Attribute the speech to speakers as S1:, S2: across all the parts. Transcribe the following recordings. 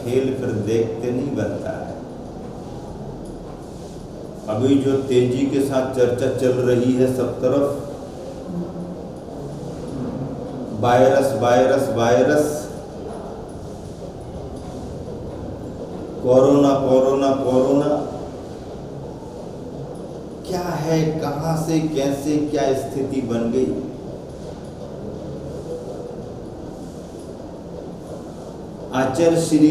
S1: खेल फिर देखते नहीं बनता है। अभी जो तेजी के साथ चर्चा चल रही है सब तरफ, virus virus virus, corona corona corona, क्या है, कहां से कैसे क्या स्थिति बन गई। आचार्य श्री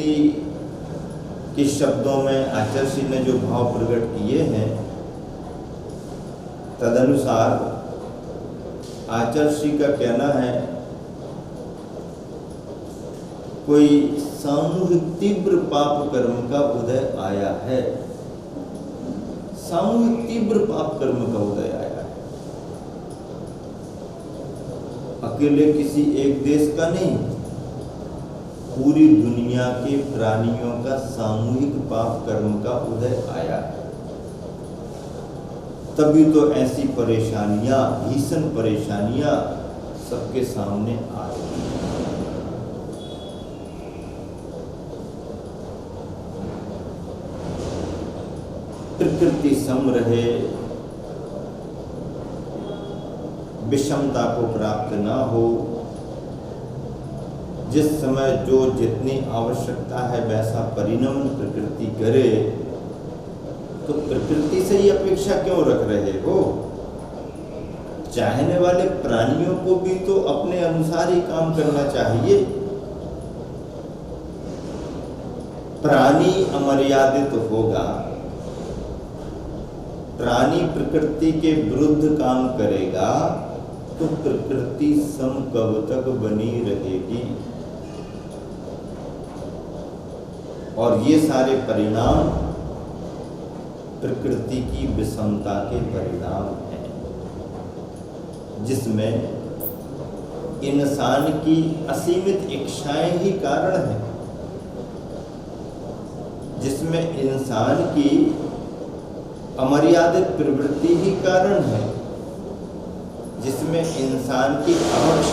S1: के शब्दों में आचार्य श्री ने जो भाव प्रकट किए हैं, तदनुसार आचार्य श्री का कहना है कोई सामूहिक तीव्र पाप कर्म का उदय आया है। सामूहिक तीव्र पाप कर्म का उदय आया है, अकेले किसी एक देश का नहीं, पूरी दुनिया के प्राणियों का सामूहिक पाप कर्म का उदय आया है। तभी तो ऐसी परेशानियां, भीषण परेशानियां सबके सामने आ रही हैं। प्रकृति सम रहे, विषमता को प्राप्त ना हो, जिस समय जो जितनी आवश्यकता है वैसा परिणमन प्रकृति करे, तो प्रकृति से ही अपेक्षा क्यों रख रहे हो? चाहने वाले प्राणियों को भी तो अपने अनुसार ही काम करना चाहिए। प्राणी अमर्यादित होगा, प्राणी प्रकृति के विरुद्ध काम करेगा, तो प्रकृति सम कब तक बनी रहेगी। और ये सारे परिणाम प्रकृति की विषमता के परिणाम हैं, जिसमें इंसान की असीमित इच्छाएं ही कारण हैं, जिसमें इंसान की अमर्यादित प्रवृत्ति ही कारण है, जिसमें इंसान की अवक्ष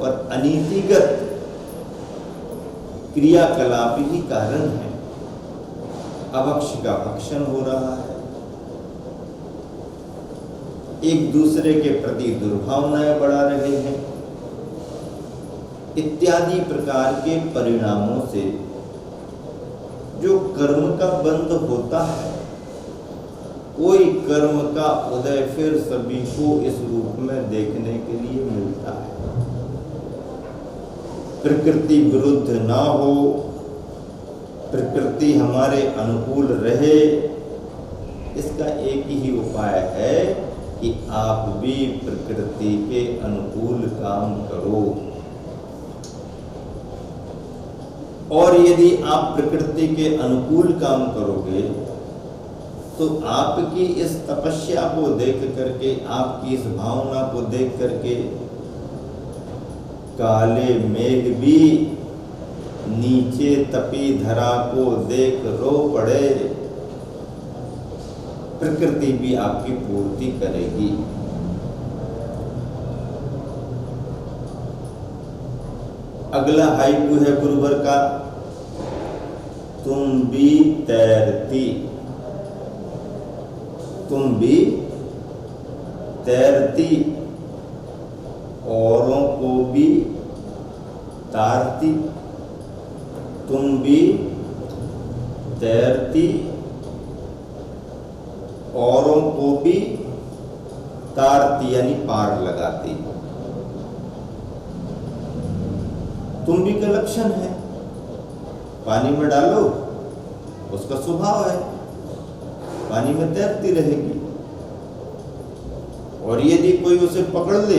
S1: और अनीतिगत क्रियाकलाप ही कारण है। अवक्ष का भक्षण हो रहा है, एक दूसरे के प्रति दुर्भावनाएं बढ़ा रहे हैं, इत्यादि प्रकार के परिणामों से जो कर्म का बंध होता है, कोई कर्म का उदय फिर सभी को इस रूप में देखने के लिए मिलता है। प्रकृति विरुद्ध ना हो, प्रकृति हमारे अनुकूल रहे, इसका एक ही उपाय है कि आप भी प्रकृति के अनुकूल काम करो। और यदि आप प्रकृति के अनुकूल काम करोगे, तो आपकी इस तपस्या को देख करके, आपकी इस भावना को देख करके काले मेघ भी नीचे तपी धरा को देख रो पड़े। प्रकृति भी आपकी पूर्ति करेगी। अगला हाइकू है गुरुवर का, तुम भी तैरती, तुम भी तैरती, औरों को भी तारती। तुम भी तैरती, औरों को भी तारती, यानी पार लगाती। तुम भी का लक्षण है, पानी में डालो, उसका स्वभाव है, पानी में तैरती रहेगी। और यदि कोई उसे पकड़ ले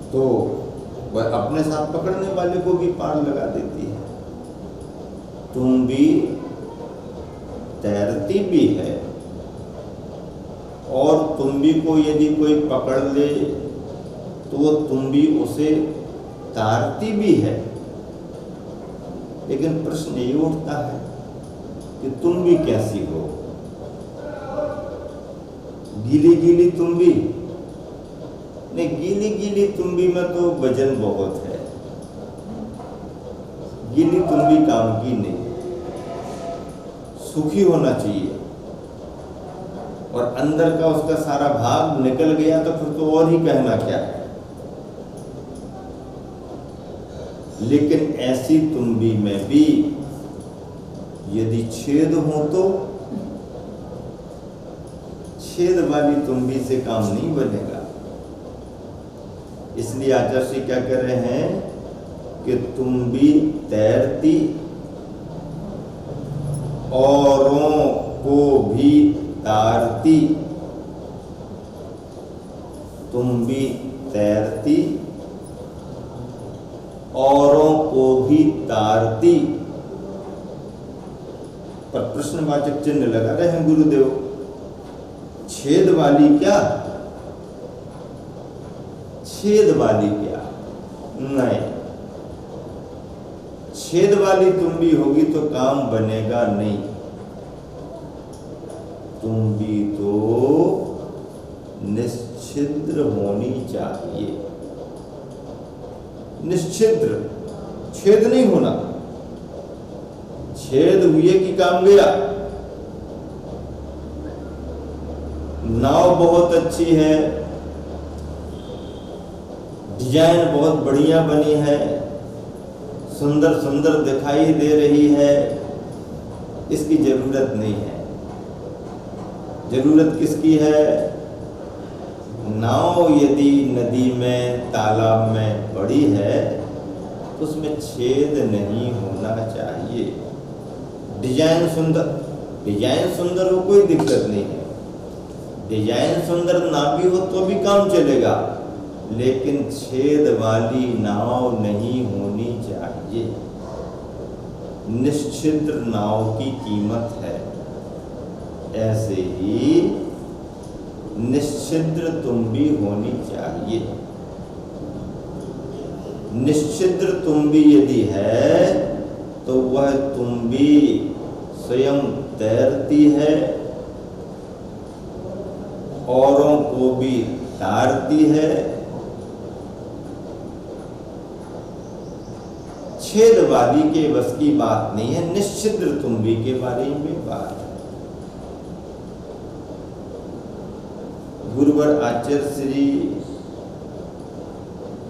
S1: तो वह अपने साथ पकड़ने वाले को भी पार लगा देती है। तुम भी तैरती भी है, और तुम भी को यदि कोई पकड़ ले तो वो तुम भी उसे तारती भी है। लेकिन प्रश्न ये उठता है कि तुम भी कैसी हो? गीली गीली तुम भी नहीं, गीली गीली तुम भी में तो वजन बहुत है, गिली तुंबी काम की नहीं, सुखी होना चाहिए। और अंदर का उसका सारा भाग निकल गया तो फिर तो और ही कहना क्या है। लेकिन ऐसी तुंबी में भी यदि छेद हो तो छेद वाली तुंबी से काम नहीं बनेगा। इसलिए आचार्य श्री क्या कह रहे हैं कि तुंबी तैरती औरों को भी तारती, तुंबी तैरती औरों को भी तारती। पर प्रश्नवाचक चिन्ह लगा रहे हैं गुरुदेव, छेद वाली क्या, छेद वाली क्या? नहीं, छेद वाली तुंबी होगी तो काम बनेगा नहीं। तुंबी तो निश्छिद्र होनी चाहिए, निश्छिद्र, छेद नहीं होना। छेद हुए कि काम गया। नाव बहुत अच्छी है, डिजाइन बहुत बढ़िया बनी है, सुंदर सुंदर दिखाई दे रही है, इसकी जरूरत नहीं है। जरूरत किसकी है? नाव यदि नदी में तालाब में पड़ी है तो उसमें छेद नहीं होना चाहिए। डिजाइन सुंदर, डिजाइन सुंदर हो कोई दिक्कत नहीं है, डिजाइन सुंदर ना भी हो तो भी काम चलेगा, लेकिन छेद वाली नाव नहीं होनी चाहिए। निश्चिद्र नाव की कीमत है, ऐसे ही निश्चिद्र तुंबी होनी चाहिए। निश्चिद्र तुंबी यदि है तो वह तुंबी स्वयं तैरती है, औरों को भी तारती है। छेद वाली के बस की बात नहीं है, निश्चिद्र तुंबी के बारे में बात है। गुरुवर आचार्य श्री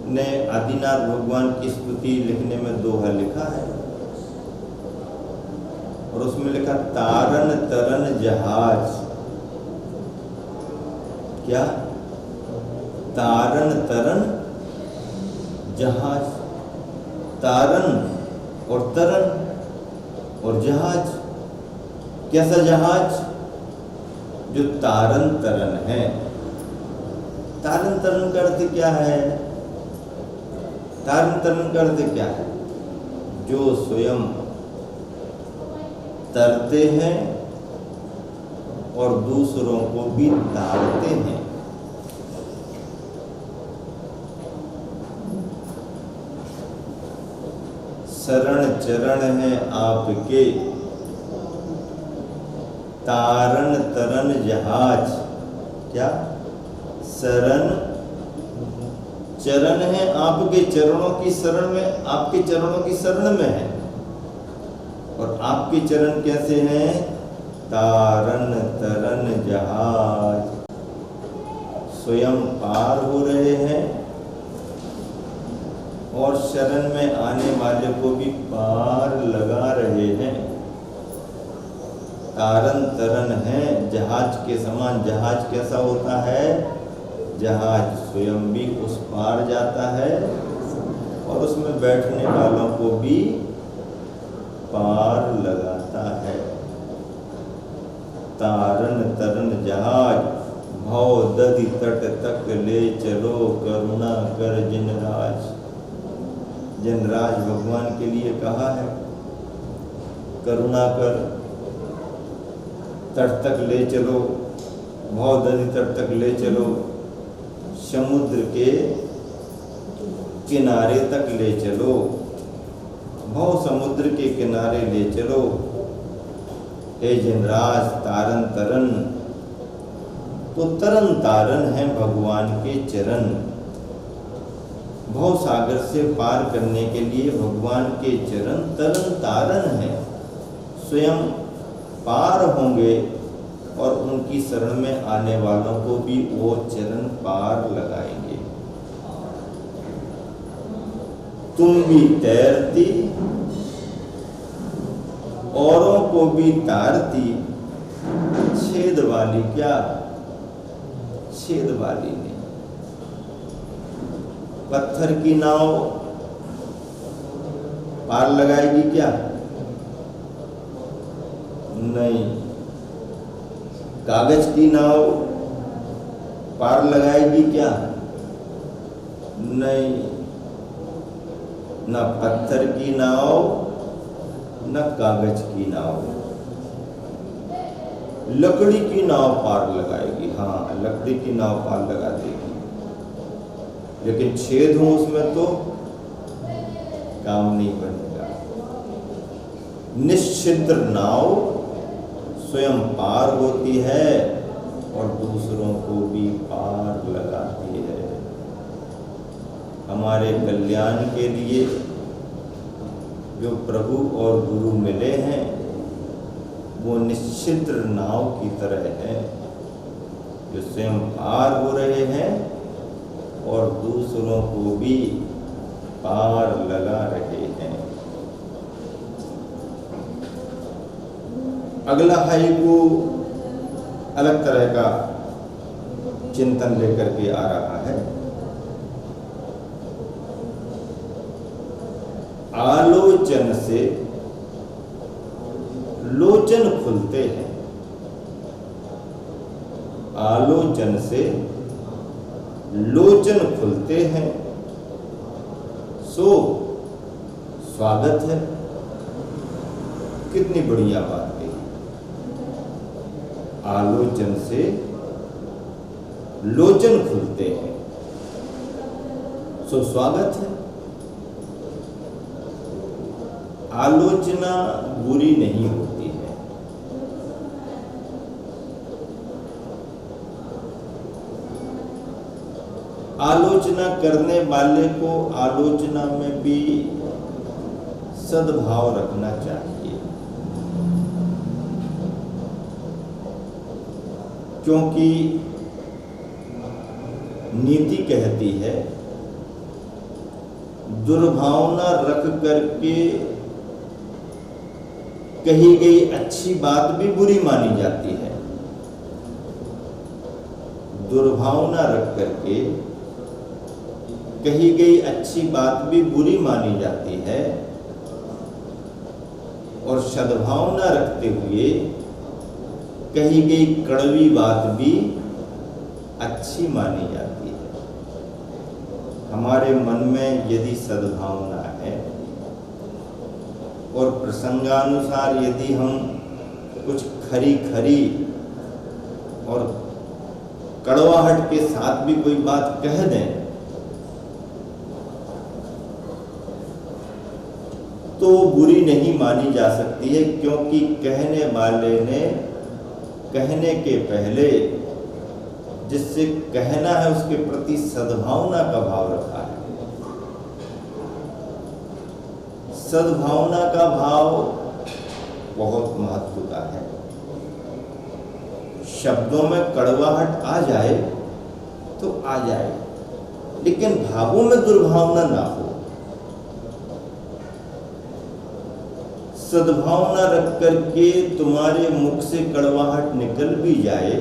S1: ने आदिनाथ भगवान की स्तुति लिखने में दोहा लिखा है और उसमें लिखा तारन तरन जहाज। क्या? तारन तरन जहाज। तारन और तरन और जहाज। कैसा जहाज? जो तारन तरन है। तारन तरन का अर्थ क्या है? तारन तरन का अर्थ क्या है? जो स्वयं तरते हैं और दूसरों को भी तारते हैं। शरण चरण है आपके, तारन तरन जहाज। क्या? शरण चरण है आपके चरणों की शरण में, आपके चरणों की शरण में है। और आपके चरण कैसे हैं? तारन तरन जहाज। स्वयं पार हो रहे हैं और शरण में आने वाले को भी पार लगा रहे हैं। तारन तरन है जहाज के समान। जहाज कैसा होता है? जहाज स्वयं भी उस पार जाता है और उसमें बैठने वालों को भी पार लगाता है। तारन तरन जहाज, भव दधि तट तक ले चलो, करुणा कर जिनराज। जिनराज भगवान के लिए कहा है, करुणा कर, तट तक ले चलो, भव दधि तट तक ले चलो, समुद्र के किनारे तक ले चलो, भव समुद्र के किनारे ले चलो। हे जिनराज तारन तरन, तो तरन तारन है भगवान के चरण। भव सागर से पार करने के लिए भगवान के चरण तरन तारन है, स्वयं पार होंगे और उनकी शरण में आने वालों को भी वो चरण पार लगाएंगे। तुम भी तैरती, औरों को भी तारती, छेद वाली क्या, छेद वाली नहीं। पत्थर की नाव पार लगाएगी क्या, नहीं। कागज की नाव पार लगाएगी क्या, नहीं। न पत्थर की नाव न कागज की नाव, लकड़ी की नाव पार लगाएगी। हाँ, लकड़ी की नाव पार लगा देगी, लेकिन छेद हो उसमें तो काम नहीं बनेगा। निश्चिद्र नाव स्वयं पार होती है और दूसरों को भी पार लगाती है। हमारे कल्याण के लिए जो प्रभु और गुरु मिले हैं वो निश्चिद्र नाव की तरह है, जो स्वयं पार हो रहे हैं और दूसरों को भी पार लगा रहे हैं। अगला हाइकू अलग तरह का चिंतन लेकर के आ रहा है। आलोचन से लोचन खुलते हैं, आलोचन से लोचन खुलते हैं, सो स्वागत है। कितनी बढ़िया बात है। आलोचन से लोचन खुलते हैं, सो स्वागत है। आलोचना बुरी नहीं होती है। आलोचना करने वाले को आलोचना में भी सद्भाव रखना चाहिए, क्योंकि नीति कहती है दुर्भावना रख करके कही गई अच्छी बात भी बुरी मानी जाती है। दुर्भावना रख करके कही गई अच्छी बात भी बुरी मानी जाती है और सद्भावना रखते हुए कही गई कड़वी बात भी अच्छी मानी जाती है। हमारे मन में यदि सद्भावना है और प्रसंगानुसार यदि हम कुछ खरी खरी और कड़वाहट के साथ भी कोई बात कह दें तो बुरी नहीं मानी जा सकती है, क्योंकि कहने वाले ने कहने के पहले जिससे कहना है उसके प्रति सद्भावना का भाव रखा है। सद्भावना का भाव बहुत महत्व का है। शब्दों में कड़वाहट आ जाए तो आ जाए, लेकिन भावों में दुर्भावना ना हो। सद्भावना रख करके तुम्हारे मुख से कड़वाहट निकल भी जाए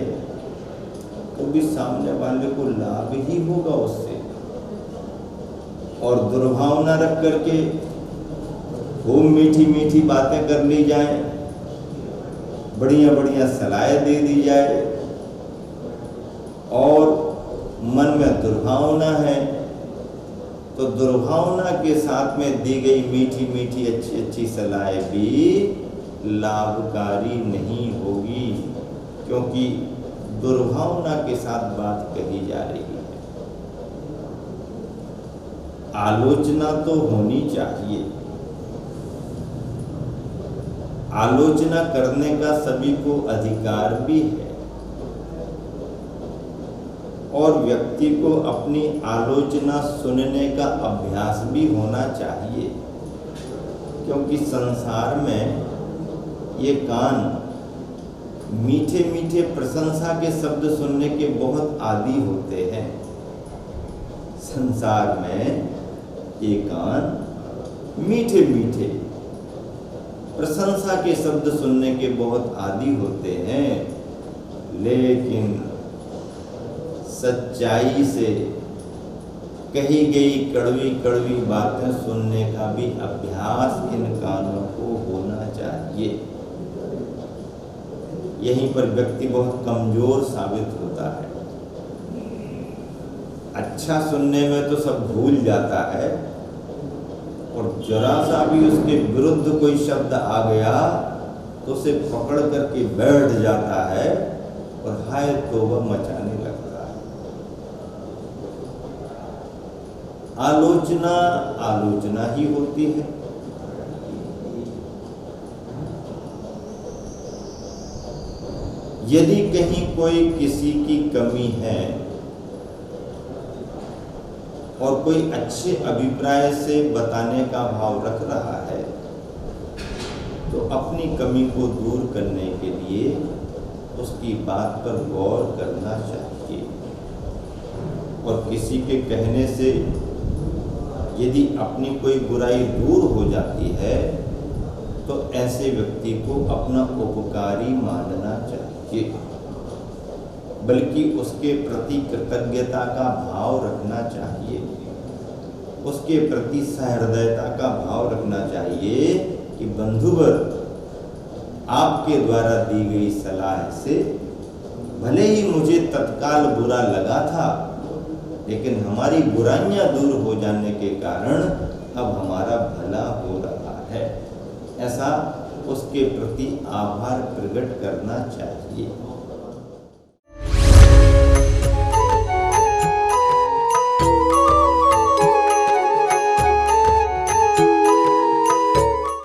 S1: तो भी सामने वाले को लाभ ही होगा उससे। और दुर्भावना रख करके खूब मीठी मीठी बातें कर ली जाए, बढ़िया बढ़िया सलाहें दे दी जाए और मन में दुर्भावना है तो दुर्भावना के साथ में दी गई मीठी मीठी अच्छी अच्छी सलाहें भी लाभकारी नहीं होगी, क्योंकि दुर्भावना के साथ बात कही जा रही है। आलोचना तो होनी चाहिए, आलोचना करने का सभी को अधिकार भी है और व्यक्ति को अपनी आलोचना सुनने का अभ्यास भी होना चाहिए, क्योंकि संसार में ये कान मीठे मीठे प्रशंसा के शब्द सुनने के बहुत आदी होते हैं। संसार में ये कान मीठे मीठे प्रशंसा के शब्द सुनने के बहुत आदी होते हैं, लेकिन सच्चाई से कही गई कड़वी कड़वी बातें सुनने का भी अभ्यास इन कानों को होना चाहिए। यहीं पर व्यक्ति बहुत कमजोर साबित होता है। अच्छा सुनने में तो सब भूल जाता है, और जरा सा भी उसके विरुद्ध कोई शब्द आ गया तो उसे पकड़ करके बैठ जाता है और हाय तौबा मचाने लगता है। आलोचना आलोचना ही होती है। यदि कहीं कोई किसी की कमी है और कोई अच्छे अभिप्राय से बताने का भाव रख रहा है, तो अपनी कमी को दूर करने के लिए उसकी बात पर गौर करना चाहिए। और किसी के कहने से यदि अपनी कोई बुराई दूर हो जाती है, तो ऐसे व्यक्ति को अपना उपकारी मानना चाहिए, बल्कि उसके प्रति कृतज्ञता का भाव रखना चाहिए, उसके प्रति सहृदयता का भाव रखना चाहिए कि बंधुवर, आपके द्वारा दी गई सलाह से भले ही मुझे तत्काल बुरा लगा था, लेकिन हमारी बुराइयां दूर हो जाने के कारण अब हमारा भला हो रहा है। ऐसा उसके प्रति आभार प्रकट करना चाहिए।